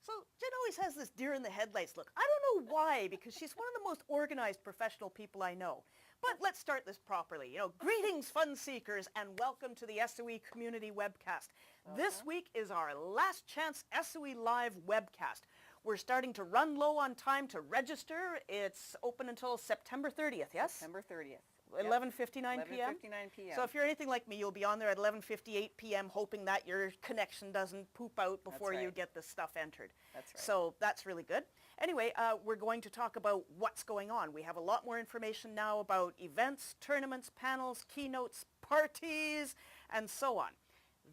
So Jen always has this deer in the headlights look. I don't know why, because she's one of the most organized professional people I know. But let's start this properly. Greetings, fun seekers, and welcome to the SOE Community Webcast. This week is our last chance SOE Live Webcast. We're starting to run low on time to register. It's open until September 30th, yes? September 30th. 11:59 p.m.? 11:59 p.m. So if you're anything like me, you'll be on there at 11:58 p.m. hoping that your connection doesn't poop out before you get the stuff entered. That's right. So that's really good. Anyway, we're going to talk about what's going on. We have a lot more information now about events, tournaments, panels, keynotes, parties, and so on.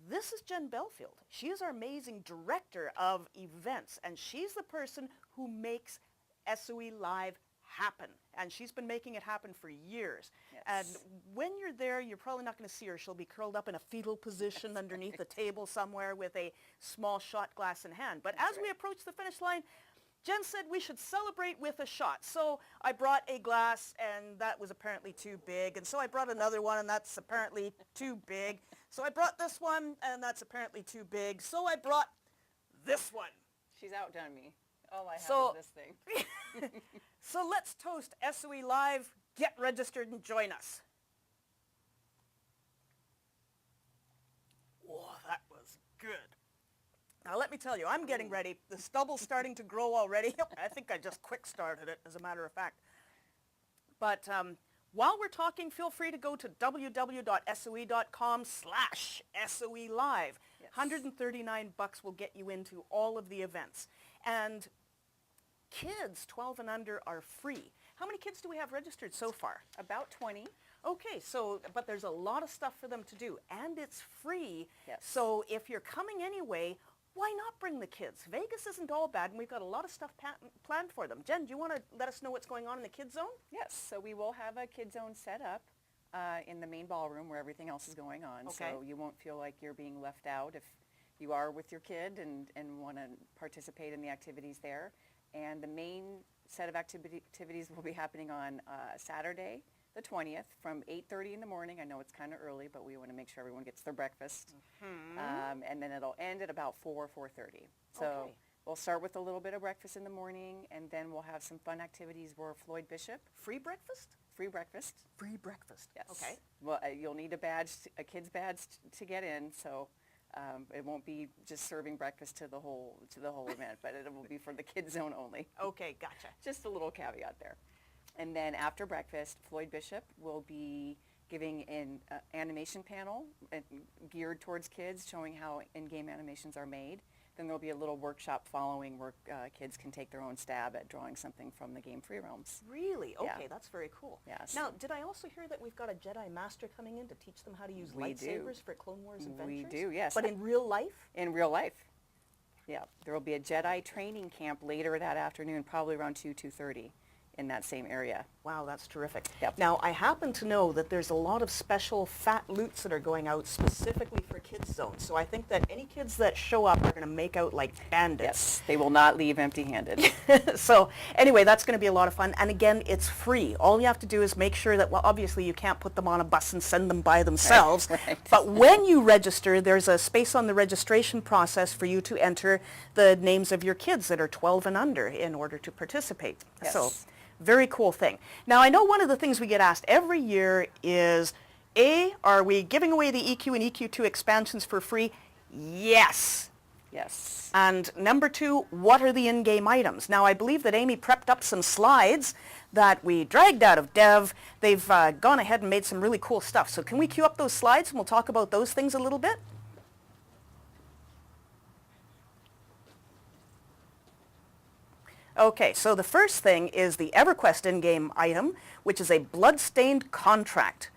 This is Jen Belfield. She is our amazing director of events, and she's the person who makes SOE Live happen. And she's been making it happen for years. Yes. And when you're there, you're probably not going to see her. She'll be curled up in a fetal position underneath a table somewhere with a small shot glass in hand. But as we approach the finish line, Jen said we should celebrate with a shot. So I brought a glass, and that was apparently too big. And so I brought another one, and that's apparently too big. So I brought this one, and that's apparently too big. So I brought this one. She's outdone me. All I have is this thing. So let's toast SOE Live. Get registered and join us. Oh, that was good. Now let me tell you, I'm getting ready. The stubble's starting to grow already. I think I just quick started it, as a matter of fact. But while we're talking, feel free to go to www.soe.com/SOE Live. Yes. $139 will get you into all of the events. And kids 12 and under are free. How many kids do we have registered so far? About 20. Okay, but there's a lot of stuff for them to do, and it's free. Yes. So if you're coming anyway, why not bring the kids? Vegas isn't all bad, and we've got a lot of stuff planned for them. Jen, do you want to let us know what's going on in the kids zone? Yes, so we will have a kids zone set up in the main ballroom where everything else is going on. Okay. So you won't feel like you're being left out if you are with your kid and want to participate in the activities there. And the main set of activities will be happening on Saturday, the 20th, from 8:30 in the morning. I know it's kind of early, but we want to make sure everyone gets their breakfast. And then it'll end at about 4:30. So Okay. we'll start with a little bit of breakfast in the morning, and then we'll have some fun activities where Floyd Bishop, Free breakfast? free breakfast. Free breakfast. Yes. Okay. Well, you'll need a kid's badge to get in, so it won't be just serving breakfast to the whole event, but it will be for the kids zone only. Okay, gotcha. Just a little caveat there. And then after breakfast, Floyd Bishop will be giving an animation panel geared towards kids, showing how in-game animations are made. Then there'll be a little workshop following where kids can take their own stab at drawing something from the game Free Realms. Really? Okay, Yeah. that's very cool. Yes. Now, did I also hear that we've got a Jedi Master coming in to teach them how to use We do. lightsabers for Clone Wars adventures? We do, yes. But in real life? In real life. Yeah, there will be a Jedi training camp later that afternoon, probably around 2:30 in that same area. Wow, that's terrific. Yep. Now, I happen to know that there's a lot of special fat loots that are going out specifically for kids zones. So I think that any kids that show up are going to make out like bandits. Yes, they will not leave empty-handed. So anyway, that's going to be a lot of fun. And again, it's free. All you have to do is make sure that, well, obviously you can't put them on a bus and send them by themselves. Right. But when you register, there's a space on the registration process for you to enter the names of your kids that are 12 and under in order to participate. Yes. So very cool thing. Now, I know one of the things we get asked every year is, are we giving away the EQ and EQ2 expansions for free? Yes. Yes. And number 2, what are the in-game items? Now, I believe that Amy prepped up some slides that we dragged out of Dev. They've gone ahead and made some really cool stuff. So can we cue up those slides and we'll talk about those things a little bit? Okay, so the first thing is the EverQuest in-game item, which is a blood-stained contract.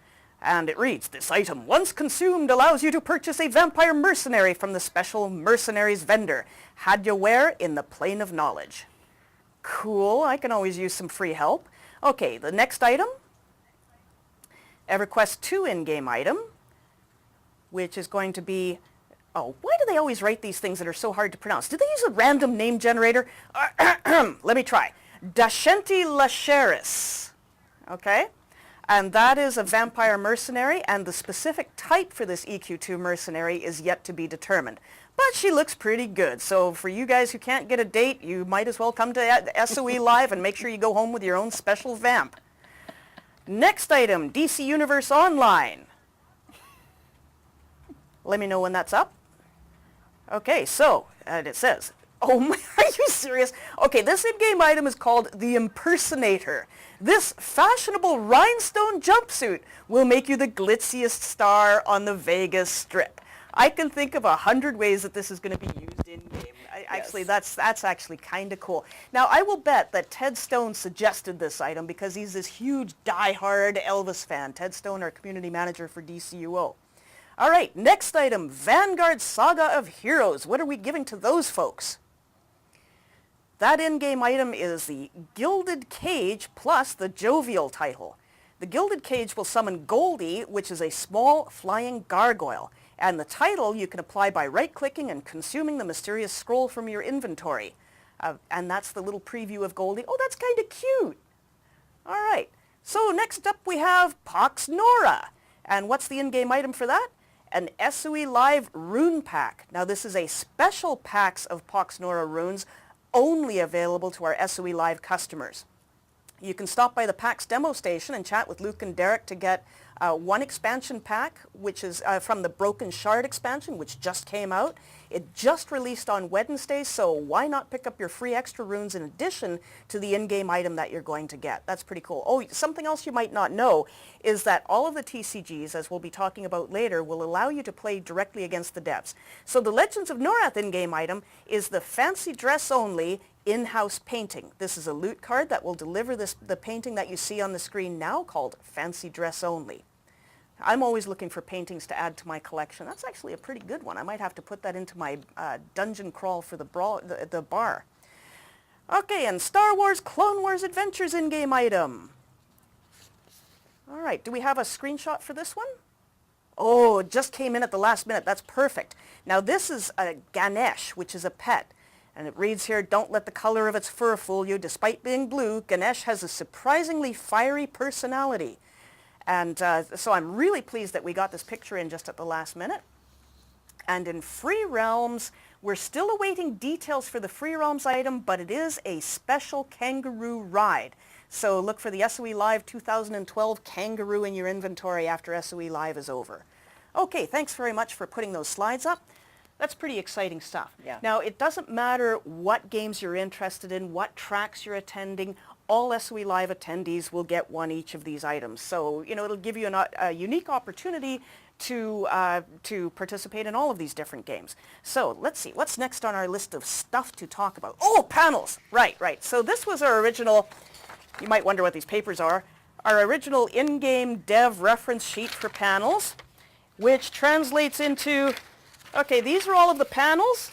And it reads, this item, once consumed, allows you to purchase a vampire mercenary from the special mercenaries vendor. Hadjaware in the Plane of Knowledge. Cool, I can always use some free help. Okay, the next item, EverQuest 2 in-game item, which is going to be, oh, why do they always write these things that are so hard to pronounce? Did they use a random name generator? Let me try. Dashenti Lacheris. Okay. And that is a vampire mercenary, and the specific type for this EQ2 mercenary is yet to be determined. But she looks pretty good, so for you guys who can't get a date, you might as well come to SOE Live and make sure you go home with your own special vamp. Next item, DC Universe Online. Let me know when that's up. Okay, so, and it says, oh my, are you serious? Okay, this in-game item is called the Impersonator. This fashionable rhinestone jumpsuit will make you the glitziest star on the Vegas Strip. I can think of 100 ways that this is going to be used in-game. Actually, that's actually kind of cool. Now, I will bet that Ted Stone suggested this item because he's this huge die-hard Elvis fan. Ted Stone, our community manager for DCUO. All right, next item, Vanguard Saga of Heroes. What are we giving to those folks? That in-game item is the Gilded Cage plus the Jovial title. The Gilded Cage will summon Goldie, which is a small flying gargoyle. And the title you can apply by right-clicking and consuming the mysterious scroll from your inventory. And that's the little preview of Goldie. Oh, that's kind of cute. All right. So next up we have Pox Nora. And what's the in-game item for that? An SOE Live Rune Pack. Now this is a special packs of Pox Nora runes only available to our SOE Live customers. You can stop by the PAX demo station and chat with Luke and Derek to get one expansion pack, which is from the Broken Shard expansion, which just came out. It just released on Wednesday, so why not pick up your free extra runes in addition to the in-game item that you're going to get? That's pretty cool. Oh, something else you might not know is that all of the TCGs, as we'll be talking about later, will allow you to play directly against the devs. So the Legends of Norath in-game item is the fancy dress only in-house painting. This is a loot card that will deliver the painting that you see on the screen now called Fancy Dress Only. I'm always looking for paintings to add to my collection. That's actually a pretty good one. I might have to put that into my dungeon crawl for the bar. Okay, and Star Wars Clone Wars Adventures in-game item. All right, do we have a screenshot for this one? Oh, it just came in at the last minute. That's perfect. Now this is a Ganesh, which is a pet. And it reads here, don't let the color of its fur fool you. Despite being blue, Ganesh has a surprisingly fiery personality. And so I'm really pleased that we got this picture in just at the last minute. And in Free Realms, we're still awaiting details for the Free Realms item, but it is a special kangaroo ride. So look for the SOE Live 2012 kangaroo in your inventory after SOE Live is over. Okay, thanks very much for putting those slides up. That's pretty exciting stuff. Yeah. Now, it doesn't matter what games you're interested in, what tracks you're attending, all SOE Live attendees will get one each of these items. So, you know, it'll give you a unique opportunity to participate in all of these different games. So, let's see, what's next on our list of stuff to talk about? Oh, panels! Right. So this was our original, you might wonder what these papers are, our original in-game dev reference sheet for panels, which translates into, okay, these are all of the panels.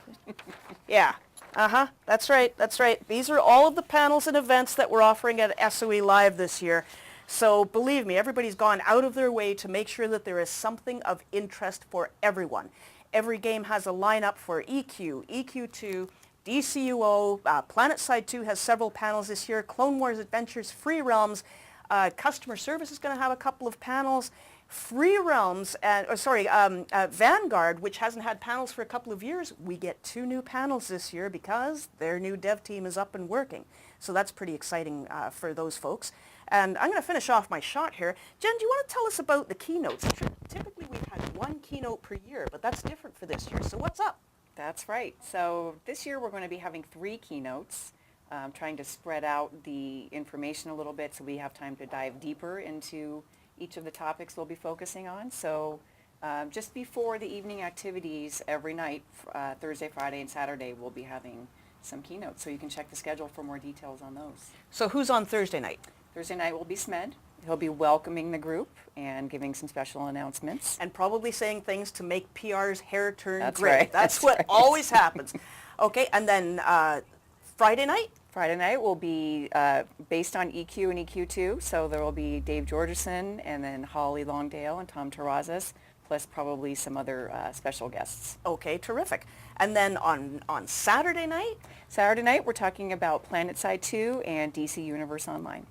Yeah, that's right. These are all of the panels and events that we're offering at SOE Live this year. So believe me, everybody's gone out of their way to make sure that there is something of interest for everyone. Every game has a lineup for EQ, EQ2, DCUO, PlanetSide 2 has several panels this year, Clone Wars Adventures, Free Realms, Customer Service is going to have a couple of panels. Free Realms, Vanguard, which hasn't had panels for a couple of years, we get 2 new panels this year because their new dev team is up and working. So that's pretty exciting for those folks. And I'm going to finish off my shot here. Jen, do you want to tell us about the keynotes? Typically we've had 1 keynote per year, but that's different for this year. So what's up? That's right. So this year we're going to be having 3 keynotes, trying to spread out the information a little bit so we have time to dive deeper into each of the topics we'll be focusing on. So just before the evening activities every night, Thursday, Friday, and Saturday, we'll be having some keynotes. So you can check the schedule for more details on those. So who's on Thursday night? Thursday night will be Smed. He'll be welcoming the group and giving some special announcements. And probably saying things to make PR's hair turn That's gray. right. That's what right. always happens. Okay, and then Friday night? Friday night will be based on EQ and EQ2, so there will be Dave Georgeson and then Holly Longdale and Tom Terrazas, plus probably some other special guests. Okay, terrific. And then on Saturday night? Saturday night, we're talking about PlanetSide 2 and DC Universe Online.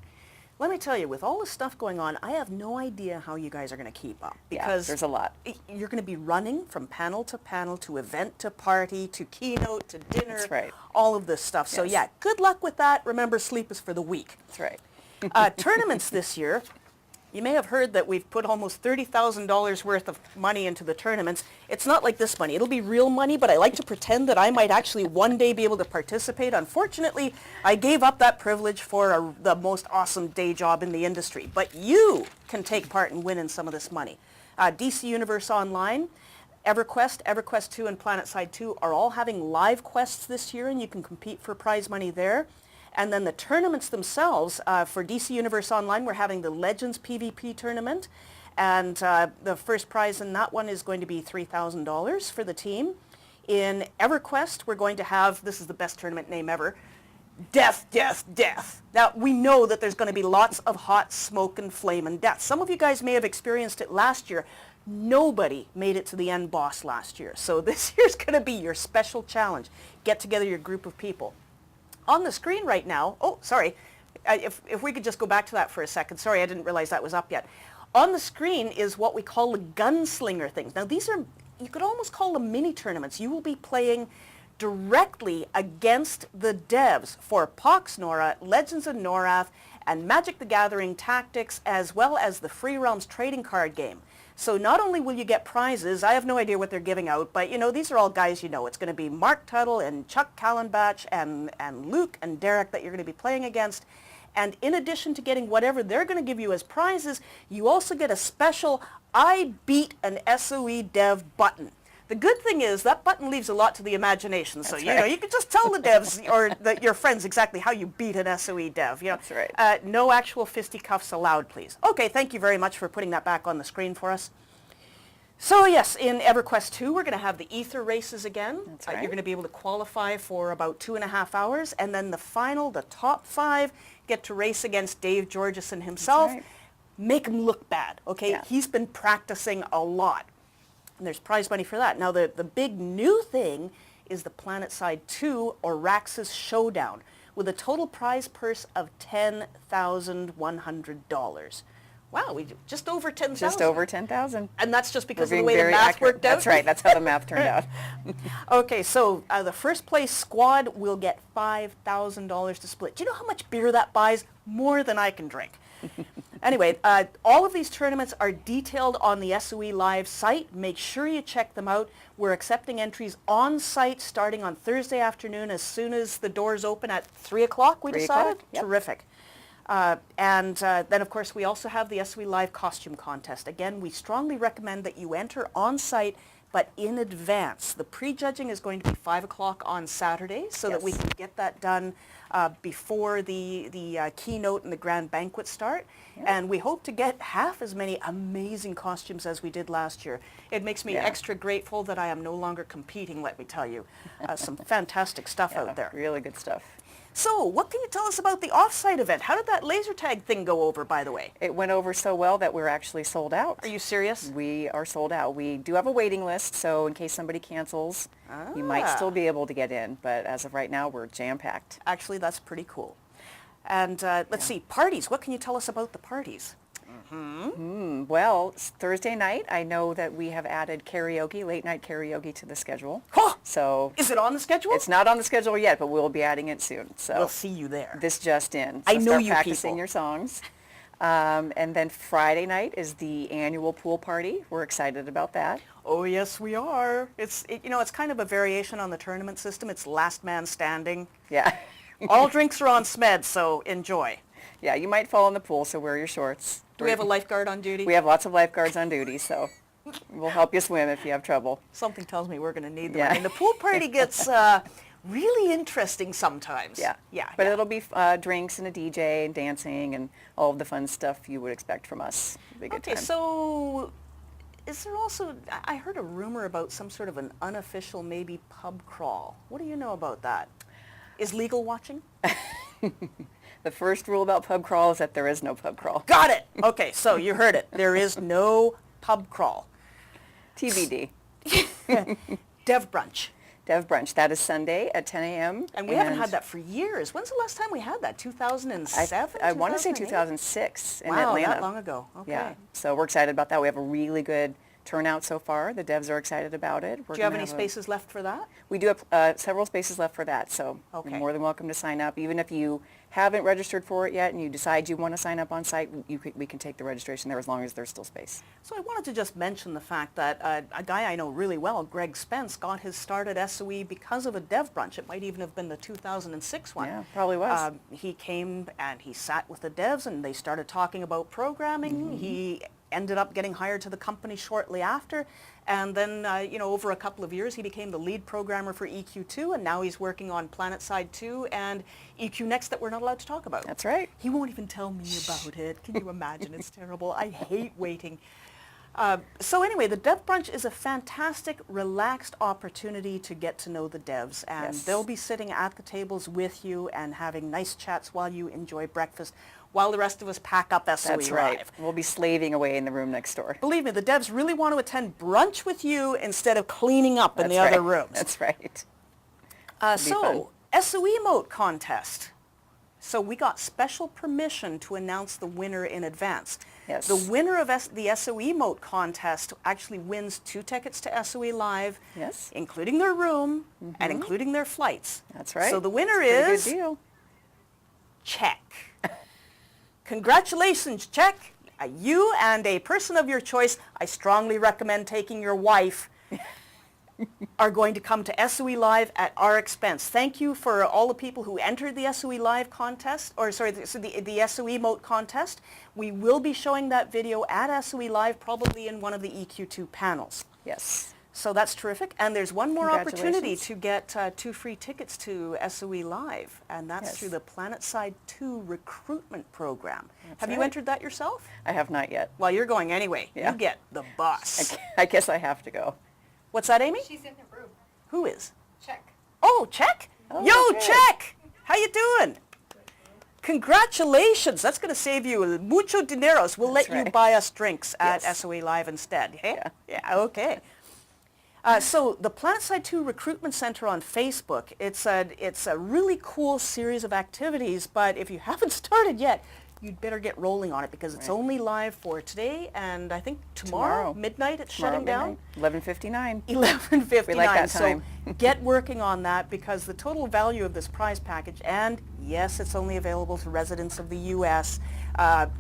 Let me tell you, with all the stuff going on, I have no idea how you guys are going to keep up. Because there's a lot. You're going to be running from panel to event to party to keynote to dinner. That's right. All of this stuff. So Yes. yeah, good luck with that. Remember, sleep is for the weak. That's right. Tournaments this year. You may have heard that we've put almost $30,000 worth of money into the tournaments. It's not like this money. It'll be real money, but I like to pretend that I might actually one day be able to participate. Unfortunately, I gave up that privilege for the most awesome day job in the industry. But you can take part and win in some of this money. DC Universe Online, EverQuest, EverQuest 2, and PlanetSide 2 are all having live quests this year, and you can compete for prize money there. And then the tournaments themselves, for DC Universe Online, we're having the Legends PvP tournament. And the first prize in that one is going to be $3,000 for the team. In EverQuest, we're going to have, this is the best tournament name ever, Death, Death, Death. Now, we know that there's going to be lots of hot smoke and flame and death. Some of you guys may have experienced it last year. Nobody made it to the end boss last year. So this year's going to be your special challenge. Get together your group of people. On the screen right now, oh, sorry, if we could just go back to that for a second. Sorry, I didn't realize that was up yet. On the screen is what we call the gunslinger things. Now, these are, you could almost call them mini tournaments. You will be playing directly against the devs for Pox Nora, Legends of Norath, and Magic the Gathering Tactics, as well as the Free Realms trading card game. So not only will you get prizes, I have no idea what they're giving out, but you know, these are all guys you know. It's going to be Mark Tuttle and Chuck Kallenbach and Luke and Derek that you're going to be playing against. And in addition to getting whatever they're going to give you as prizes, you also get a special I beat an SOE dev button. The good thing is that button leaves a lot to the imagination. So, That's you know, right. you can just tell the devs or your friends exactly how you beat an SOE dev. You know, That's right. No actual fisticuffs allowed, please. Okay, thank you very much for putting that back on the screen for us. So yes, in EverQuest 2, we're going to have the Ether races again. That's right. You're going to be able to qualify for about 2.5 hours. And then the final, the top 5, get to race against Dave Georgeson himself. That's right. Make him look bad, okay? Yeah. He's been practicing a lot. And there's prize money for that. Now, the big new thing is the PlanetSide 2 or Raxus Showdown with a total prize purse of $10,100. Wow, we just over 10,000. Just over 10,000. And that's just because We're of the being way the very math accurate. worked out? That's right. That's how the math turned out. Okay, so the first place squad will get $5,000 to split. Do you know how much beer that buys? More than I can drink. Anyway, all of these tournaments are detailed on the SOE Live site. Make sure you check them out. We're accepting entries on site starting on Thursday afternoon as soon as the doors open at 3 o'clock, we 3 decided? o'clock, yep. Terrific. And then, of course, we also have the SOE Live costume contest. Again, we strongly recommend that you enter on site, but in advance. The prejudging is going to be 5 o'clock on Saturday so that we Yes. can get that done before the keynote and the grand banquet start. Yep. And we hope to get half as many amazing costumes as we did last year. It makes me Yeah. extra grateful that I am no longer competing, let me tell you. Some fantastic stuff out there. Really good stuff. So, what can you tell us about the off-site event? How did that laser tag thing go over, by the way? It went over so well that we're actually sold out. Are you serious? We are sold out. We do have a waiting list, so in case somebody cancels, you might still be able to get in. But as of right now, we're jam-packed. Actually, that's pretty cool. And let's see, parties. What can you tell us about the parties? Well, Thursday night, I know that we have added karaoke, late-night karaoke to the schedule. Huh! So Is it on the schedule? it's not on the schedule yet, but we'll be adding it soon. So We'll see you there. this just in. I So know start you practicing people. your songs. And then Friday night is the annual pool party. We're excited about that. Oh, yes, we are. It's kind of a variation on the tournament system. It's last man standing. Yeah. All drinks are on SMED, so enjoy. Yeah, you might fall in the pool, so wear your shorts. Do we have a lifeguard on duty? We have lots of lifeguards on duty, so we'll help you swim if you have trouble. Something tells me we're going to need them. Yeah. I mean, the pool party gets really interesting sometimes. Yeah. Yeah. But yeah. it'll be drinks and a DJ and dancing and all of the fun stuff you would expect from us. It'll be a good Okay, time. so is there also, I heard a rumor about some sort of an unofficial maybe pub crawl. What do you know about that? Is legal watching? The first rule about pub crawl is that there is no pub crawl. Got it. Okay, so you heard it. There is no pub crawl. TBD. Dev brunch. Dev Brunch. That is Sunday at 10 a.m. And we haven't had that for years. When's the last time we had that? 2007? I want to say 2008? 2006 in Wow, Atlanta. that long ago. Okay. Yeah, so we're excited about that. We have a really good turnout so far. The devs are excited about it. Do you have any spaces left for that? We do have several spaces left for that, so Okay. you're more than welcome to sign up. Even if you haven't registered for it yet and you decide you want to sign up on site, we can take the registration there as long as there's still space. So I wanted to just mention the fact that a guy I know really well, Greg Spence, got his start at SOE because of a Dev Brunch. It might even have been the 2006 one. Yeah, probably was. He came and he sat with the devs and they started talking about programming. Mm-hmm. He ended up getting hired to the company shortly after. And then, over a couple of years, he became the lead programmer for EQ2, and now he's working on PlanetSide 2 and EQ Next that we're not allowed to talk about. That's right. He won't even tell me about it. Can you imagine? It's terrible. I hate waiting. So anyway, the Dev Brunch is a fantastic, relaxed opportunity to get to know the devs. And Yes. they'll be sitting at the tables with you and having nice chats while you enjoy breakfast, while the rest of us pack up SOE That's right. Live. We'll be slaving away in the room next door. Believe me, the devs really want to attend brunch with you instead of cleaning up in the That's other right. rooms. That's right. So, SOE Emote Contest. So we got special permission to announce the winner in advance. Yes. The winner of the SOE Emote Contest actually wins 2 tickets to SOE Live, Yes. including their room and including their flights. That's right. So the winner Pretty is good deal. Check. Congratulations, Check. You and a person of your choice, I strongly recommend taking your wife, are going to come to SOE Live at our expense. Thank you for all the people who entered the SOE Live contest, or sorry, the SOE Emote contest. We will be showing that video at SOE Live, probably in one of the EQ2 panels. Yes. So that's terrific. And there's one more opportunity Congratulations. to get 2 free tickets to SOE Live, and that's Yes. through the PlanetSide 2 recruitment program. That's Have you right. entered that yourself? I have not yet. Well, you're going anyway. Yeah. You get the bus. I guess I have to go. What's that, Amy? She's in the room. Who is? Check. Oh, Check? Oh, Yo, good. Check! How you doing? Congratulations. That's going to save you mucho dineros. We'll That's let you right. buy us drinks at Yes. SOE Live instead. Hey? Yeah. Yeah, okay. So the PlanetSide 2 Recruitment Center on Facebook, it's a really cool series of activities, but if you haven't started yet, you'd better get rolling on it because it's Right. only live for today and I think tomorrow. Midnight it's shutting down. 11:59. 11:59. We like that so time. get working on that because the total value of this prize package, and yes, it's only available to residents of the U.S.,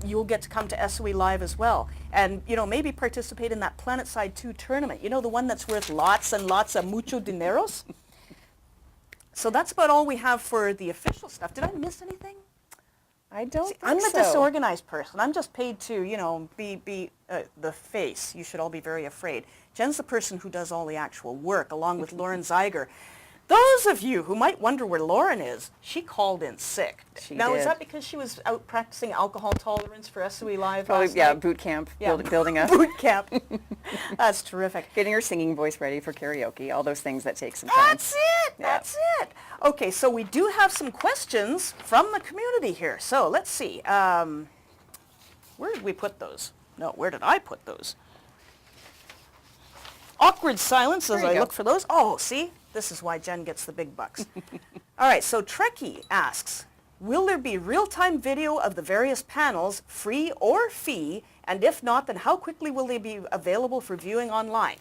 you'll get to come to SOE Live as well. And, maybe participate in that PlanetSide 2 tournament. The one that's worth lots and lots of mucho dineros? So that's about all we have for the official stuff. Did I miss anything? I don't See, think I'm the so. disorganized person. I'm just paid to, be the face. You should all be very afraid. Jen's the person who does all the actual work, along with Lauren Zeiger. Those of you who might wonder where Lauren is, she called in sick. She Now, is did. that because she was out practicing alcohol tolerance for SOE Live Probably, last yeah, night? boot camp, Yeah. building up. Boot camp. That's terrific. Getting her singing voice ready for karaoke, all those things that take some time. That's it. Yeah. That's it. Okay, so we do have some questions from the community here. So let's see. Where did we put those? No, where did I put those? Awkward silence as There you I go. look for those. Oh, see? This is why Jen gets the big bucks. All right, so Trekkie asks, will there be real-time video of the various panels, free or fee? And if not, then how quickly will they be available for viewing online?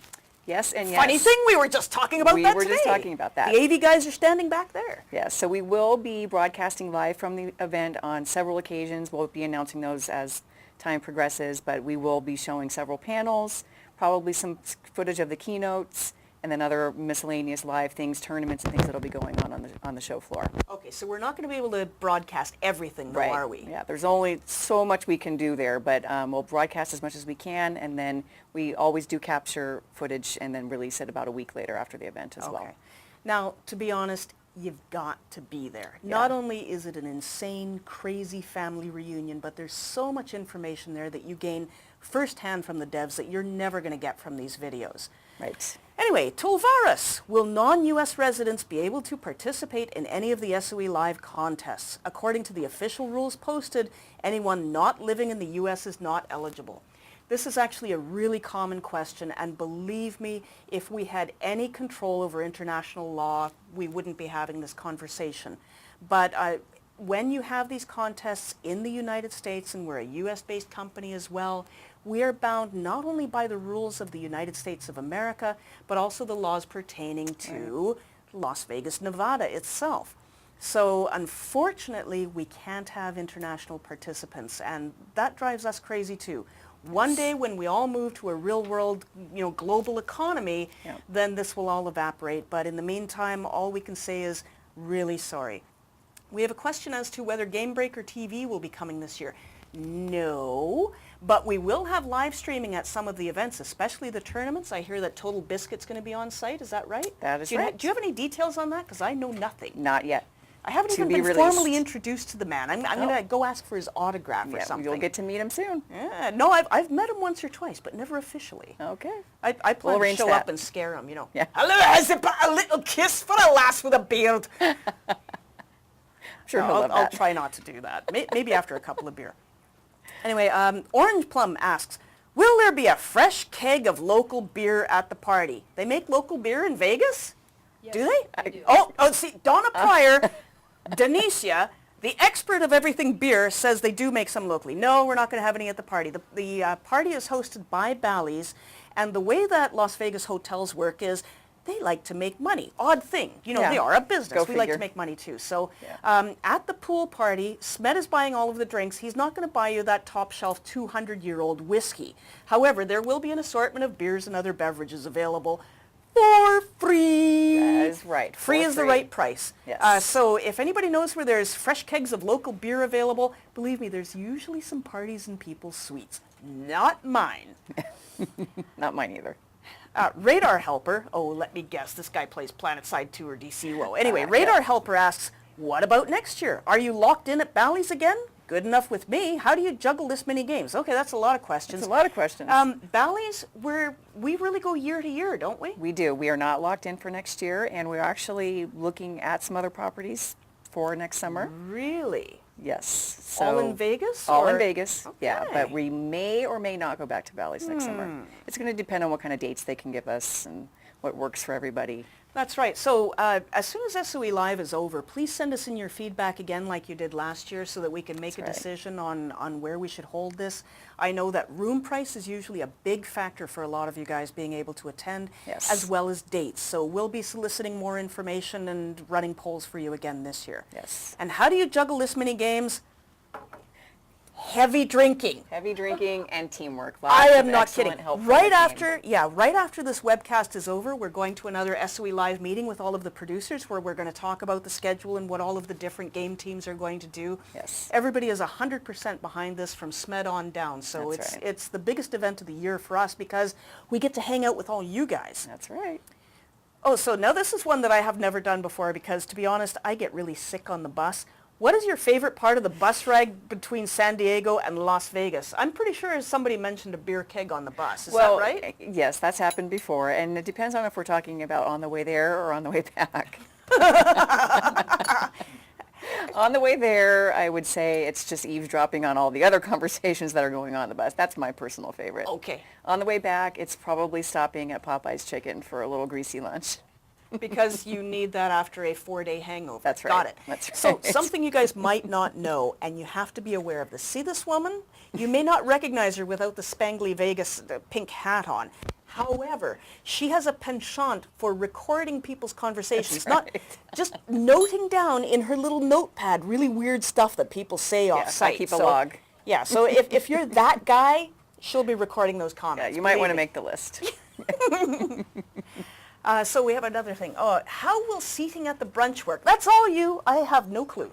Yes and yes. Funny thing, we were just talking about We that were today. just talking about that. The AV guys are standing back there. Yeah, so we will be broadcasting live from the event on several occasions. We'll be announcing those as time progresses, but we will be showing several panels, probably some footage of the keynotes, and then other miscellaneous live things, tournaments and things that will be going on the show floor. Okay, so we're not going to be able to broadcast everything, though, are we? Yeah, there's only so much we can do there, but we'll broadcast as much as we can, and then we always do capture footage and then release it about a week later after the event as well. Now, to be honest, you've got to be there. Yeah. Not only is it an insane, crazy family reunion, but there's so much information there that you gain firsthand from the devs that you're never going to get from these videos. Right. Anyway, Tulvaris, will non-U.S. residents be able to participate in any of the SOE Live contests? According to the official rules posted, anyone not living in the U.S. is not eligible. This is actually a really common question, and believe me, if we had any control over international law, we wouldn't be having this conversation. But when you have these contests in the United States, and we're a US-based company as well, we are bound not only by the rules of the United States of America, but also the laws pertaining to Las Vegas, Nevada itself. So unfortunately, we can't have international participants, and that drives us crazy too. One day when we all move to a real world, global economy, then this will all evaporate. But in the meantime, all we can say is really sorry. We have a question as to whether Game Breaker TV will be coming this year. No, but we will have live streaming at some of the events, especially the tournaments. I hear that Total Biscuit's going to be on site. Is that right? That is right. Do you have any details on that? Because I know nothing. Not yet. I haven't even been formally introduced to the man. I'm going to go ask for his autograph or something. You'll get to meet him soon. Yeah, no, I've met him once or twice, but never officially. Okay. I plan to show up and scare him, Yeah. Hello, has it but a little kiss for a lass with a beard? Sure, no, I'll try not to do that. Maybe after a couple of beer. Anyway, Orange Plum asks, will there be a fresh keg of local beer at the party? They make local beer in Vegas? Yes, Do they? they do. Oh, see, Donna Pryor, Denicia, the expert of everything beer, says they do make some locally. No, we're not going to have any at the party. The party is hosted by Bally's, and the way that Las Vegas hotels work is they like to make money. Odd thing. They are a business. We like to make money too. So at the pool party, Smed is buying all of the drinks. He's not going to buy you that top shelf 200-year-old whiskey. However, there will be an assortment of beers and other beverages available for free. That is right. Free is the right price. Yes. So if anybody knows where there's fresh kegs of local beer available, believe me, there's usually some parties in people's suites. Not mine. Not mine either. Radar Helper, let me guess, this guy plays PlanetSide 2 or DCWO. Anyway, Radar Helper asks, what about next year? Are you locked in at Bally's again? Good enough with me. How do you juggle this many games? Okay, that's a lot of questions. That's a lot of questions. Bally's, we really go year to year, don't we? We do. We are not locked in for next year, and we're actually looking at some other properties for next summer. Really? Yes. All in Vegas? All in Vegas, Okay. yeah. But we may or may not go back to Bally's next summer. It's going to depend on what kind of dates they can give us and what works for everybody. That's right. So as soon as SOE Live is over, please send us in your feedback again like you did last year so that we can make a decision on where we should hold this. I know that room price is usually a big factor for a lot of you guys being able to attend, as well as dates. So we'll be soliciting more information and running polls for you again this year. Yes. And how do you juggle this many games? Heavy drinking. Heavy drinking and teamwork. I am not kidding. Right after this webcast is over, we're going to another SOE Live meeting with all of the producers where we're going to talk about the schedule and what all of the different game teams are going to do. Yes. Everybody is 100% behind this from SMED on down. So it's the biggest event of the year for us because we get to hang out with all you guys. That's right. Oh, so now this is one that I have never done before because, to be honest, I get really sick on the bus. What is your favorite part of the bus ride between San Diego and Las Vegas? I'm pretty sure somebody mentioned a beer keg on the bus. Is that right? Yes, that's happened before. And it depends on if we're talking about on the way there or on the way back. On the way there, I would say it's just eavesdropping on all the other conversations that are going on the bus. That's my personal favorite. Okay. On the way back, it's probably stopping at Popeye's Chicken for a little greasy lunch. Because you need that after a 4-day hangover. That's right. Got it. That's right. So something you guys might not know, and you have to be aware of this. See this woman? You may not recognize her without the spangly Vegas pink hat on. However, she has a penchant for recording people's conversations, not just noting down in her little notepad really weird stuff that people say off-site. I keep a log. Yeah, so if you're that guy, she'll be recording those comments. Yeah, you might want to make the list. So we have another thing. How will seating at the brunch work? That's all you. I have no clue.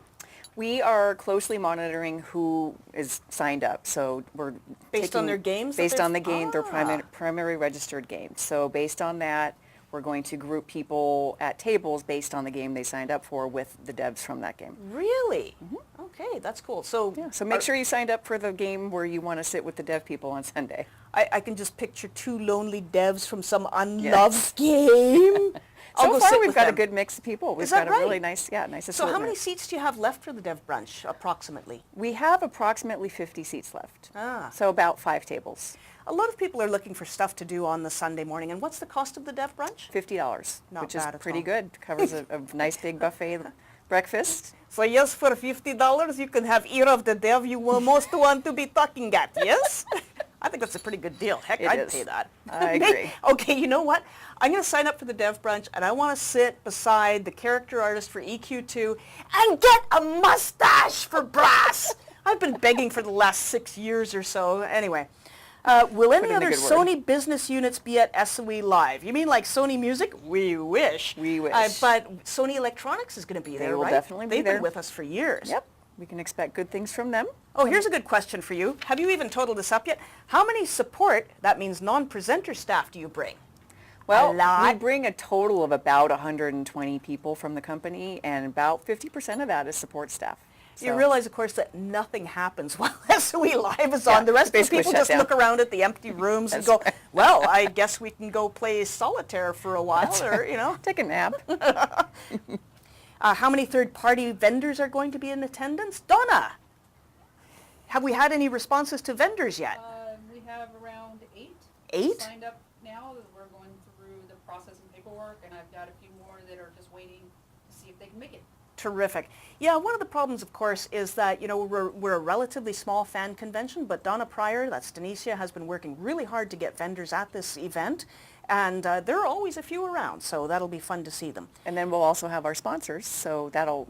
We are closely monitoring who is signed up. So we're Based on their games? Based on the game, their primary registered games. So based on that, we're going to group people at tables based on the game they signed up for with the devs from that game. Really? Okay, that's cool. So so make sure you signed up for the game where you want to sit with the dev people on Sunday. I can just picture two lonely devs from some unloved game. So far, we've got a good mix of people. We've got a really nice assortment. So how many seats do you have left for the dev brunch, approximately? We have approximately 50 seats left. So about 5 tables. A lot of people are looking for stuff to do on the Sunday morning. And what's the cost of the Dev Brunch? $50, Not which is bad at pretty all. good. Covers a nice big buffet breakfast. So yes, for $50 you can have ear of the Dev you will most want to be talking at, yes? I think that's a pretty good deal. Heck, It I'd is. pay that. I agree. Okay, you know what? I'm going to sign up for the Dev Brunch, and I want to sit beside the character artist for EQ2 and get a mustache for brass. I've been begging for the last 6 years or so. Anyway, will any in a other good word. Sony business units be at SOE Live? You mean like Sony Music? We wish. We wish. But Sony Electronics is going to be there, will right? definitely be They've there. been with us for years. Yep, we can expect good things from them. Oh, here's a good question for you. Have you even totaled this up yet? How many support, that means non-presenter staff, do you bring? Well, A lot. we bring a total of about 120 people from the company, and about 50% of that is support staff. You So- realize, of course, that nothing happens while SOE Live is Yeah, on. The rest of the basically people shut just down. look around at the empty rooms and That's go, right. well, I guess we can go play solitaire for a while, or, you know. Take a nap. How many third-party vendors are going to be in attendance? Donna, have we had any responses to vendors yet? We have around 8. 8? Signed up now. We're going through the process and paperwork, and I've got a few more that are just waiting to see if they can make it. Terrific. Yeah, one of the problems, of course, is that, you know, we're a relatively small fan convention, but Donna Pryor, that's Denicia, has been working really hard to get vendors at this event, and there are always a few around, so that'll be fun to see them. And then we'll also have our sponsors, so that'll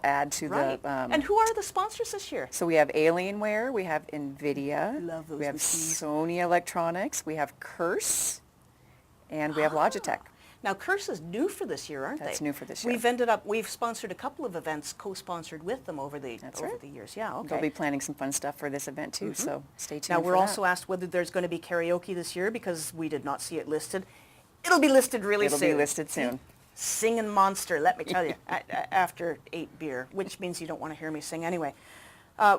add to Right. the... And who are the sponsors this year? So we have Alienware, we have NVIDIA, Love those we have machines. Sony Electronics, we have Curse, and we have Logitech. Now, Curse is new for this year, aren't they? That's new for this year. We've sponsored a couple of events, co-sponsored with them over the That's right. years. Yeah, okay. They'll be planning some fun stuff for this event too, so stay tuned Now, for we're that. also asked whether there's going to be karaoke this year because we did not see it listed. It'll be listed really It'll soon. be listed soon. Singing monster, let me tell you, after 8 beer, which means you don't want to hear me sing anyway.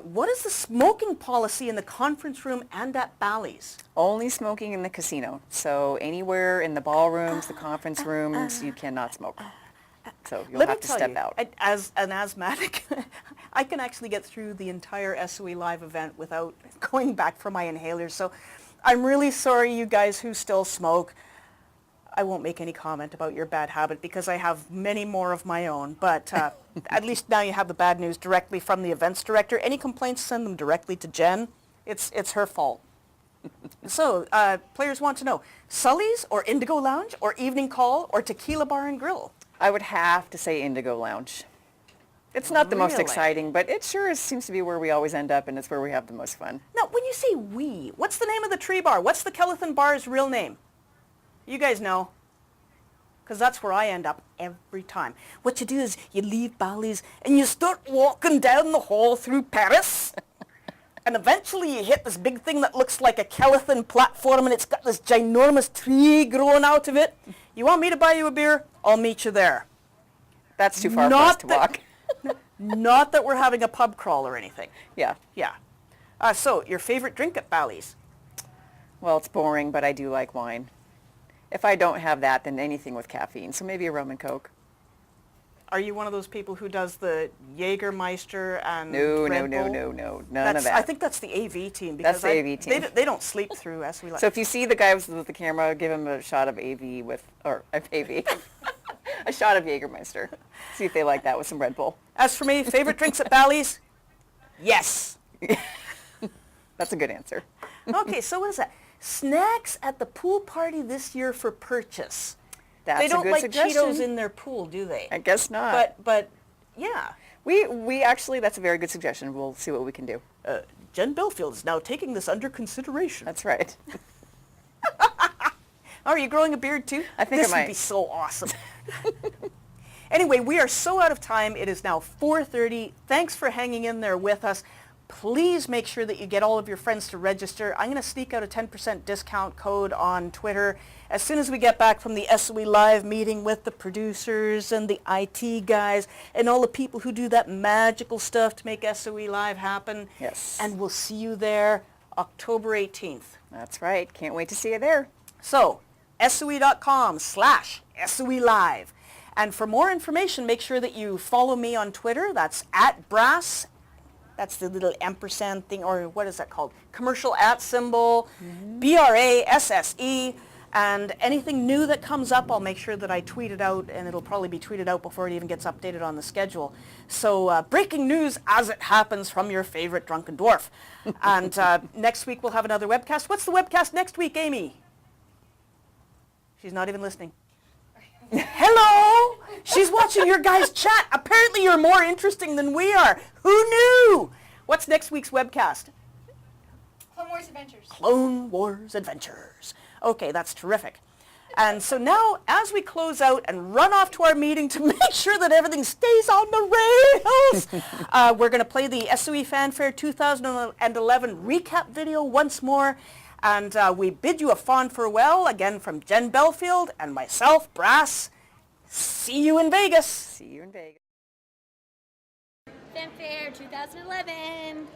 What is the smoking policy in the conference room and at Bally's? Only smoking in the casino. So anywhere in the ballrooms, the conference rooms, you cannot smoke. So you'll Let me have to tell step you, out. as an asthmatic, I can actually get through the entire SOE Live event without going back for my inhalers. So I'm really sorry, you guys who still smoke. I won't make any comment about your bad habit because I have many more of my own. But at least now you have the bad news directly from the events director. Any complaints, send them directly to Jen. It's her fault. So players want to know, Sully's or Indigo Lounge or Evening Call or Tequila Bar and Grill? I would have to say Indigo Lounge. It's not the most Really? exciting, but it sure seems to be where we always end up, and it's where we have the most fun. Now, when you say we, what's the name of the tree bar? What's the Kellethan Bar's real name? You guys know. Because that's where I end up every time. What you do is you leave Bally's and you start walking down the hall through Paris. And eventually you hit this big thing that looks like a Kellethan platform and it's got this ginormous tree growing out of it. You want me to buy you a beer? I'll meet you there. That's too far for us to walk. Not that we're having a pub crawl or anything. Yeah. Yeah. So, your favorite drink at Bally's? Well, it's boring, but I do like wine. If I don't have that, then anything with caffeine. So maybe a rum and Coke. Are you one of those people who does the Jägermeister and No, Red no, no, Bull? no, no. None of that. I think that's the AV team. Because That's the AV team. They don't sleep through SOE Live. So if you see the guy with the camera, give him a shot of AV a shot of Jägermeister. See if they like that with some Red Bull. As for me, favorite drinks at Bally's? Yes. That's a good answer. Okay, so what is that? Snacks at the pool party this year for purchase. That's They a don't good like suggestion. Cheetos in their pool, do they? I guess not. But yeah. We actually, that's a very good suggestion. We'll see what we can do. Jen Belfield is now taking this under consideration. That's right. Are you growing a beard too? I think I this would might. be so awesome. Anyway, we are so out of time. It is now 4:30. Thanks for hanging in there with us. Please make sure that you get all of your friends to register. I'm going to sneak out a 10% discount code on Twitter. As soon as we get back from the SOE Live meeting with the producers and the IT guys and all the people who do that magical stuff to make SOE Live happen. Yes. And we'll see you there October 18th. That's right. Can't wait to see you there. So, SOE.com/SOE Live. And for more information, make sure that you follow me on Twitter. That's @Brass. That's the little ampersand thing, or what is that called? Commercial at symbol, BRASSE, and anything new that comes up, I'll make sure that I tweet it out, and it'll probably be tweeted out before it even gets updated on the schedule. So breaking news as it happens from your favorite drunken dwarf. And next week we'll have another webcast. What's the webcast next week, Amy? She's not even listening. Hello! She's watching your guys' chat. Apparently you're more interesting than we are. Who knew? What's next week's webcast? Clone Wars Adventures. Clone Wars Adventures. Okay, that's terrific. And so now, as we close out and run off to our meeting to make sure that everything stays on the rails, we're going to play the SOE Fanfare 2011 recap video once more. And we bid you a fond farewell, again from Jen Belfield and myself, Brass. See you in Vegas. See you in Vegas. Fanfare 2011.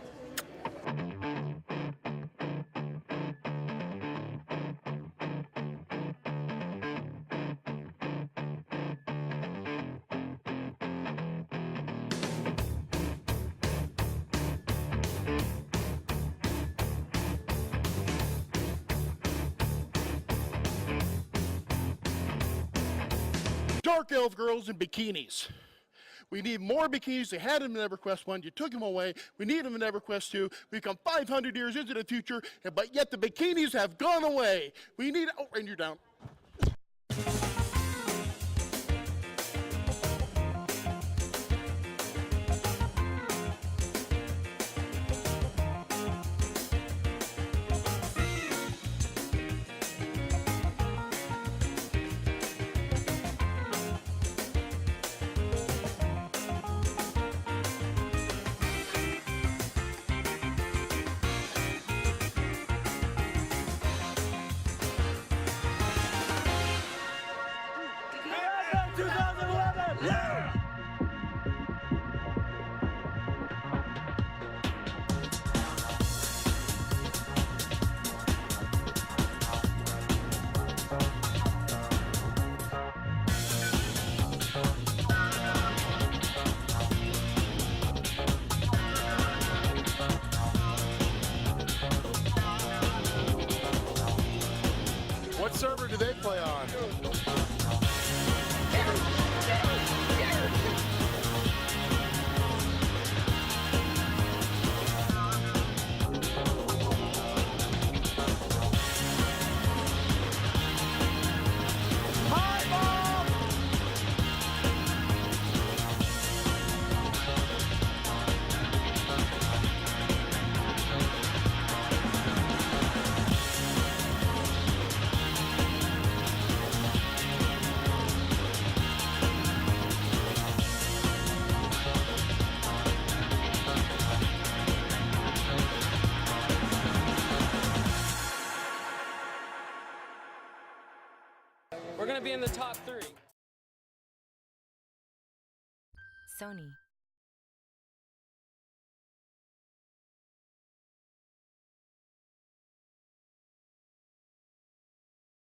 Dark elf girls in bikinis. We need more bikinis. They had them in EverQuest 1. You took them away. We need them in EverQuest 2. We come 500 years into the future, but yet the bikinis have gone away. We need... Oh, and you're down. What server do they play on? We're gonna be in the top 3. Sony.